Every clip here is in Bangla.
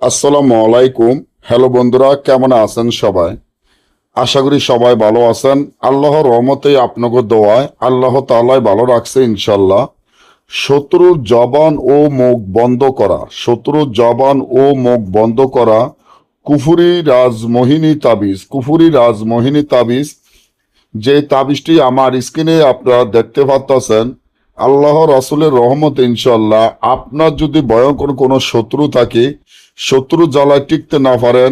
আসসালামু আলাইকুম। হ্যালো বন্ধুরা, কেমন আছেন সবাই? আশা করি সবাই ভালো আছেন। আল্লাহর রহমতে আপনাকে দোয়ায় আল্লাহ তাআলাই ভালো রাখছে ইনশাল্লাহ। শত্রুর জবান ও মুখ বন্ধ করা, শত্রুর জবান ও মুখ বন্ধ করা কুফুরি রাজমোহিনী তাবিজ, কুফুরি রাজমোহিনী তাবিজ। যে তাবিজটি আমার স্ক্রিনে আপনারা দেখতে পাচ্ছেন, আল্লাহ রাসূলের রহমত ইনশাল্লাহ। আপনার যদি ভয়ঙ্কর কোনো শত্রু থাকে, শত্রু জ্বালায় টিকতে না পারেন,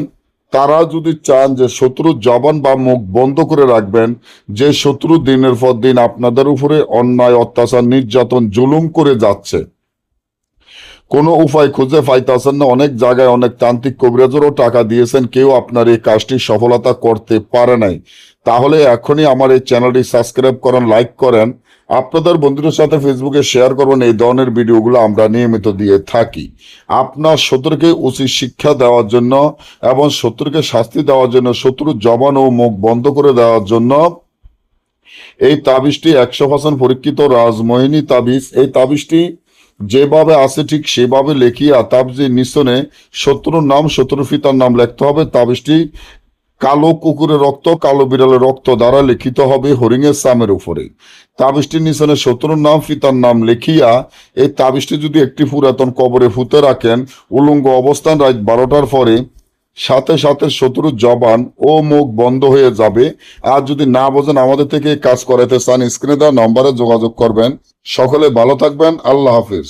তারা যদি চান যে শত্রুর জবান বা মুখ বন্ধ করে রাখবেন, যে শত্রু দিনের পর দিন আপনাদের উপরে অন্যায় অত্যাচার নির্যাতন জুলুম করে যাচ্ছে, কোনো উপায় খুঁজে পাইতেছেন না, অনেক জায়গায় অনেক তান্ত্রিক কবিরাজেরও টাকা দিয়েছেন, কেউ আপনার এই কাজটি সফলতা করতে পারে নাই, তাহলে এখনই আমার এই চ্যানেলটি সাবস্ক্রাইব করেন, লাইক করেন, আপনাদের বন্ধুদের সাথে ফেসবুকে শেয়ার করবেন। এই ধরনের ভিডিওগুলো আমরা নিয়মিত দিয়ে থাকি। আপনার শত্রুকে উচিত শিক্ষা দেওয়ার জন্য এবং শত্রুকে শাস্তি দেওয়ার জন্য, শত্রুর জবান ও মুখ বন্ধ করে দেওয়ার জন্য এই তাবিজটি 100% পরীক্ষিত রাজমোহিনী তাবিজ। এই তাবিজটি যেভাবে আছে ঠিক সেভাবে লেখিয়া তাবিজের নিচনে শত্রুর নাম, শত্রুর পিতার নাম লিখতে হবে। তাবিজটি কালো কুকুরের রক্ত, কালো বিড়ালের রক্ত দ্বারা লিখিত হবে হরিণের চামের উপরে। তাবিজটির নিচনে শত্রুর নাম, পিতার নাম লিখিয়া এই তাবিজটি যদি একটি পুরাতন কবরে পুঁতে রাখেন, উলঙ্গ অবস্থান রাত 12টার পরে, সাথে সাথে শত্রুর জবান ও মুখ বন্ধ হয়ে যাবে। আর যদি না বোঝেন, আমাদের থেকে কাজ করাতে চান, স্ক্রিনে দেওয়া নম্বরে যোগাযোগ করবেন। সকলে ভালো থাকবেন। আল্লাহ হাফিজ।